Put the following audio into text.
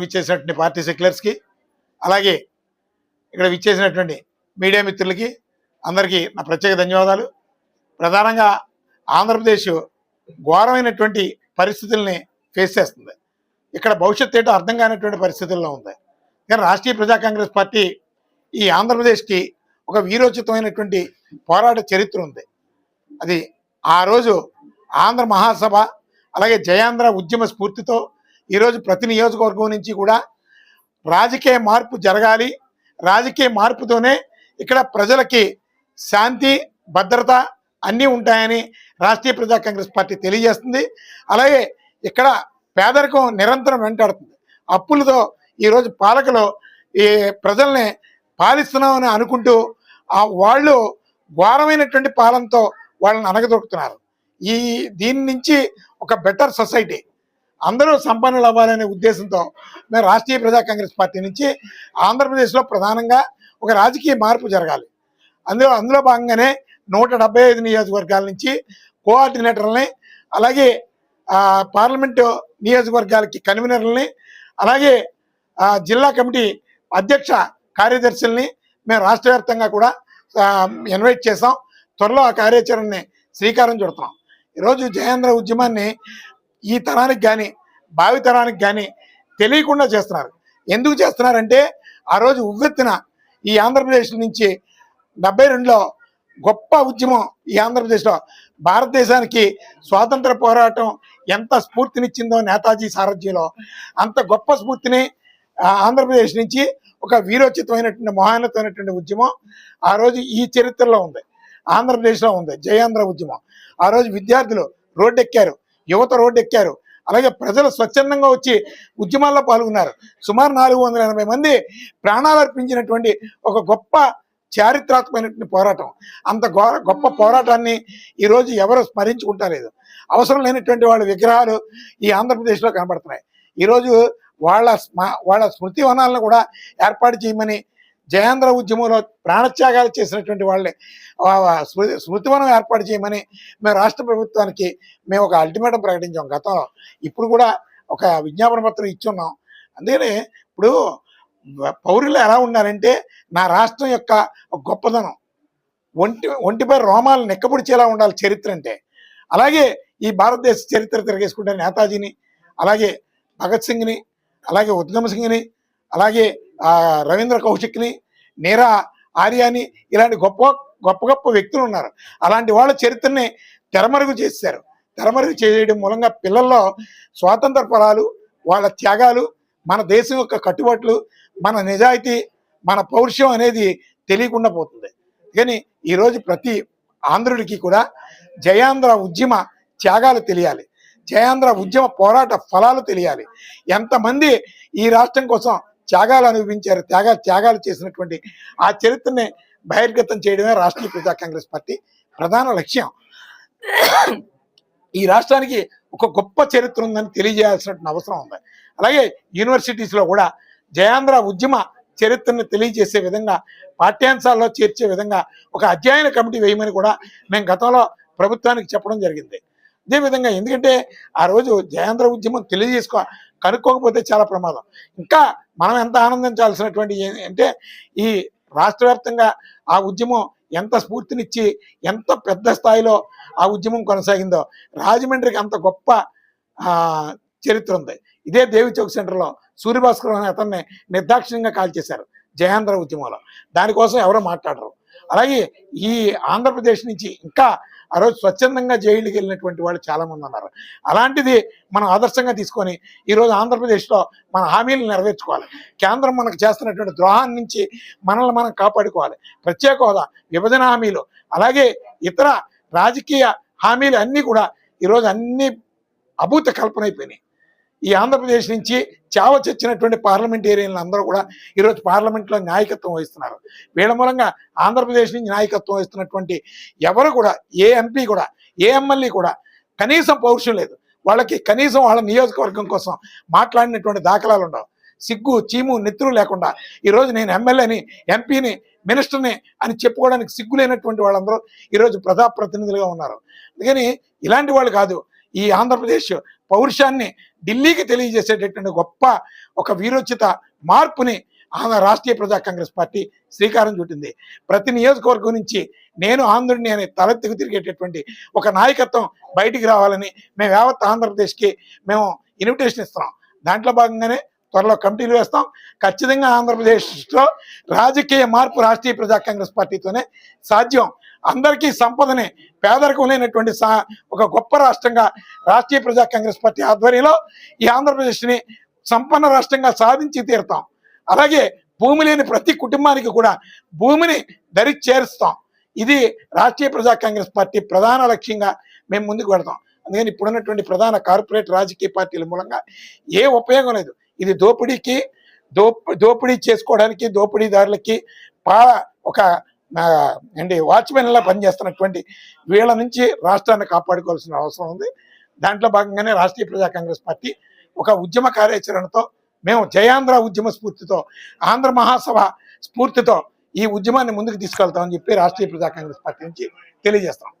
విచ్చేసినటువంటి పార్టీ సెక్యులర్స్కి, అలాగే ఇక్కడ విచ్చేసినటువంటి మీడియా మిత్రులకి అందరికీ నా ప్రత్యేక ధన్యవాదాలు. ప్రధానంగా ఆంధ్రప్రదేశ్ ఘోరమైనటువంటి పరిస్థితుల్ని ఫేస్ చేస్తుంది. ఇక్కడ భవిష్యత్తు ఏంటో అర్థం కానటువంటి పరిస్థితుల్లో ఉంది. కానీ రాష్ట్రీయ ప్రజా కాంగ్రెస్ పార్టీ ఈ ఆంధ్రప్రదేశ్కి ఒక వీరోచితమైనటువంటి పోరాట చరిత్ర ఉంది. అది ఆ రోజు ఆంధ్ర మహాసభ, అలాగే జయాంధ్ర ఉద్యమ స్ఫూర్తితో ఈరోజు ప్రతి నియోజకవర్గం నుంచి కూడా రాజకీయ మార్పు జరగాలి, రాజకీయ మార్పుతోనే ఇక్కడ ప్రజలకి శాంతి భద్రత అన్నీ ఉంటాయని రాష్ట్రీయ ప్రజా కాంగ్రెస్ పార్టీ తెలియజేస్తుంది. అలాగే ఇక్కడ పేదరికం నిరంతరం వెంటాడుతుంది. అప్పులతో ఈరోజు పాలకులు ఈ ప్రజల్ని పాలిస్తున్నామని అనుకుంటూ వాళ్ళు ఘోరమైనటువంటి పాలనతో వాళ్ళని అనగదొక్కుతున్నారు. దీని నుంచి ఒక బెటర్ సొసైటీ, అందరూ సంపన్నులు అవ్వాలనే ఉద్దేశంతో మేము రాష్ట్రీయ ప్రజా కాంగ్రెస్ పార్టీ నుంచి ఆంధ్రప్రదేశ్లో ప్రధానంగా ఒక రాజకీయ మార్పు జరగాలి. అందులో భాగంగానే 175 నియోజకవర్గాల నుంచి కోఆర్డినేటర్లని, అలాగే పార్లమెంటు నియోజకవర్గాలకి కన్వీనర్లని, అలాగే జిల్లా కమిటీ అధ్యక్ష కార్యదర్శుల్ని మేము రాష్ట్ర వ్యాప్తంగా కూడా ఇన్వైట్ చేసాం. త్వరలో ఆ కార్యాచరణని శ్రీకారం చుడుతున్నాం. ఈరోజు జయాంధ్ర ఉద్యమాన్ని ఈ తరానికి కానీ భావితరానికి కానీ తెలియకుండా చేస్తున్నారు. ఎందుకు చేస్తున్నారంటే ఆ రోజు ఉవ్వెత్తిన ఈ ఆంధ్రప్రదేశ్ నుంచి 72లో గొప్ప ఉద్యమం ఈ ఆంధ్రప్రదేశ్లో భారతదేశానికి స్వాతంత్ర పోరాటం ఎంత స్ఫూర్తినిచ్చిందో నేతాజీ సారథ్యంలో అంత గొప్ప స్ఫూర్తిని ఆంధ్రప్రదేశ్ నుంచి ఒక వీరోచితమైనటువంటి మహోన్నతమైనటువంటి ఉద్యమం ఆ రోజు ఈ చరిత్రలో ఉంది, ఆంధ్రప్రదేశ్లో ఉంది జయాంధ్ర ఉద్యమం. ఆ రోజు విద్యార్థులు రోడ్డెక్కారు, యువత రోడ్డెక్కారు, అలాగే ప్రజలు స్వచ్ఛందంగా వచ్చి ఉద్యమాల్లో పాల్గొన్నారు. సుమారు 480 మంది ప్రాణాలు అర్పించినటువంటి ఒక గొప్ప చారిత్రాత్మకమైనటువంటి పోరాటం. అంత గొప్ప పోరాటాన్ని ఈరోజు ఎవరు స్మరించుకుంటలేదు. అవసరం లేనటువంటి వాళ్ళ విగ్రహాలు ఈ ఆంధ్రప్రదేశ్లో కనబడుతున్నాయి. ఈరోజు వాళ్ళ స్మృతి వనాలను కూడా ఏర్పాటు చేయమని, జయాంధ్ర ఉద్యమంలో ప్రాణత్యాగాలు చేసినటువంటి వాళ్ళని స్మృతివనం ఏర్పాటు చేయమని మేము రాష్ట్ర ప్రభుత్వానికి మేము ఒక అల్టిమేటం ప్రకటించాం గతంలో. ఇప్పుడు కూడా ఒక విజ్ఞాపన పత్రం ఇచ్చున్నాం. అందుకని ఇప్పుడు పౌరులు ఎలా ఉన్నారంటే నా రాష్ట్రం యొక్క గొప్పదనం, ఒంటిపై రోమాలు నెక్కపొడిచేలా ఉండాలి చరిత్ర అంటే. అలాగే ఈ భారతదేశ చరిత్ర తిరగేసుకుంటే నేతాజీని, అలాగే భగత్ సింగ్ని, అలాగే ఉద్దమ్ సింగ్ని, అలాగే రవీంద్ర కౌశిక్ని, నీరా ఆర్యాని, ఇలాంటి గొప్ప గొప్ప వ్యక్తులు ఉన్నారు. అలాంటి వాళ్ళ చరిత్రని తెరమరుగు చేశారు. తెరమరుగు చేయడం మూలంగా పిల్లల్లో స్వాతంత్ర ఫలాలు, వాళ్ళ త్యాగాలు, మన దేశం యొక్క కట్టుబాట్లు, మన నిజాయితీ, మన పౌరుషం అనేది తెలియకుండా పోతుంది. కానీ ఈరోజు ప్రతి ఆంధ్రుడికి కూడా జయాంధ్ర ఉద్యమ త్యాగాలు తెలియాలి, జయాంధ్ర ఉద్యమ పోరాట ఫలాలు తెలియాలి. ఎంతమంది ఈ రాష్ట్రం కోసం త్యాగాలు అనుభవించారు, త్యాగాలు చేసినటువంటి ఆ చరిత్రని బహిర్గతం చేయడమే రాష్ట్రీయ ప్రజా కాంగ్రెస్ పార్టీ ప్రధాన లక్ష్యం. ఈ రాష్ట్రానికి ఒక గొప్ప చరిత్ర ఉందని తెలియజేయాల్సినటువంటి అవసరం ఉంది. అలాగే యూనివర్సిటీస్లో కూడా జయాంధ్ర ఉద్యమ చరిత్రను తెలియజేసే విధంగా, పాఠ్యాంశాల్లో చేర్చే విధంగా ఒక అధ్యయన కమిటీ వేయమని కూడా మేము గతంలో ప్రభుత్వానికి చెప్పడం జరిగింది. అదేవిధంగా ఎందుకంటే ఆ రోజు జయాంధ్ర ఉద్యమం కనుక్కోకపోతే చాలా ప్రమాదం. ఇంకా మనం ఎంత ఆనందించాల్సినటువంటి అంటే ఈ రాష్ట్ర వ్యాప్తంగా ఆ ఉద్యమం ఎంత స్ఫూర్తినిచ్చి ఎంత పెద్ద స్థాయిలో ఆ ఉద్యమం కొనసాగిందో. రాజమండ్రికి అంత గొప్ప చరిత్ర ఉంది. ఇదే దేవి చౌక్ సెంటర్లో సూర్యభాస్కర్ అనే అతన్ని నిర్దాక్షిణ్యంగా కాల్చేశారు జయాంధ్ర ఉద్యమంలో. దానికోసం ఎవరో మాట్లాడరు. అలాగే ఈ ఆంధ్రప్రదేశ్ నుంచి ఇంకా ఆ రోజు స్వచ్ఛందంగా జైలుకి వెళ్ళినటువంటి వాళ్ళు చాలామంది ఉన్నారు. అలాంటిది మనం ఆదర్శంగా తీసుకొని ఈరోజు ఆంధ్రప్రదేశ్లో మన హామీలు నెరవేర్చుకోవాలి. కేంద్రం మనకు చేస్తున్నటువంటి ద్రోహాన్ని నుంచి మనల్ని మనం కాపాడుకోవాలి. ప్రత్యేక హోదా, విభజన హామీలు, అలాగే ఇతర రాజకీయ హామీలు అన్నీ కూడా ఈరోజు అన్నీ అభూత కల్పన అయిపోయినాయి. ఈ ఆంధ్రప్రదేశ్ నుంచి చావ చచ్చినటువంటి పార్లమెంటేరియన్లు అందరూ కూడా ఈరోజు పార్లమెంట్లో నాయకత్వం వహిస్తున్నారు. వీళ్ళ మూలంగా ఆంధ్రప్రదేశ్ నుంచి నాయకత్వం వహిస్తున్నటువంటి ఎవరు కూడా, ఏ ఎంపీ కూడా, ఏ ఎమ్మెల్యే కూడా కనీసం పౌరుషం లేదు. వాళ్ళకి కనీసం వాళ్ళ నియోజకవర్గం కోసం మాట్లాడినటువంటి దాఖలాలు ఉండవు. సిగ్గు చీము నెత్తురు లేకుండా ఈరోజు నేను ఎమ్మెల్యేని, ఎంపీని, మినిస్టర్ని అని చెప్పుకోవడానికి సిగ్గు లేనటువంటి వాళ్ళందరూ ఈరోజు ప్రజాప్రతినిధులుగా ఉన్నారు. అందుకని ఇలాంటి వాళ్ళు కాదు, ఈ ఆంధ్రప్రదేశ్ పౌరుషాన్ని ఢిల్లీకి తెలియజేసేటటువంటి గొప్ప ఒక వీరోచిత మార్పుని ఆంధ్ర రాష్ట్రీయ ప్రజా కాంగ్రెస్ పార్టీ శ్రీకారం చుట్టింది. ప్రతి నియోజకవర్గం నుంచి నేను ఆంధ్రుడిని అనే తలెత్తుకు తిరిగేటటువంటి ఒక నాయకత్వం బయటికి రావాలని మేము యావత్ ఆంధ్రప్రదేశ్కి మేము ఇన్విటేషన్ ఇస్తున్నాం. దాంట్లో భాగంగానే త్వరలో కమిటీలు వేస్తాం. ఖచ్చితంగా ఆంధ్రప్రదేశ్లో రాజకీయ మార్పు రాష్ట్రీయ ప్రజా కాంగ్రెస్ పార్టీతోనే సాధ్యం. అందరికీ సంపదని, పేదరికం లేనటువంటి ఒక గొప్ప రాష్ట్రంగా రాష్ట్రీయ ప్రజా కాంగ్రెస్ పార్టీ ఆధ్వర్యంలో ఈ ఆంధ్రప్రదేశ్ని సంపన్న రాష్ట్రంగా సాధించి తీరుతాం. అలాగే భూమి లేని ప్రతి కుటుంబానికి కూడా భూమిని దరి చేరుస్తాం. ఇది రాష్ట్రీయ ప్రజా కాంగ్రెస్ పార్టీ ప్రధాన లక్ష్యంగా మేము ముందుకు వెళతాం. అందుకని ఇప్పుడున్నటువంటి ప్రధాన కార్పొరేట్ రాజకీయ పార్టీల మూలంగా ఏ ఉపయోగం లేదు. ఇది దోపిడీ చేసుకోవడానికి, దోపిడీదారులకి ఒక వాచ్మెన్లా పనిచేస్తున్నటువంటి వీళ్ళ నుంచి రాష్ట్రాన్ని కాపాడుకోవాల్సిన అవసరం ఉంది. దాంట్లో భాగంగానే రాష్ట్రీయ ప్రజా కాంగ్రెస్ పార్టీ ఒక ఉద్యమ కార్యాచరణతో మేము జయాంధ్ర ఉద్యమ స్ఫూర్తితో, ఆంధ్ర మహాసభ స్ఫూర్తితో ఈ ఉద్యమాన్ని ముందుకు తీసుకెళ్తామని చెప్పి రాష్ట్రీయ ప్రజా కాంగ్రెస్ పార్టీ నుంచి తెలియజేస్తాం.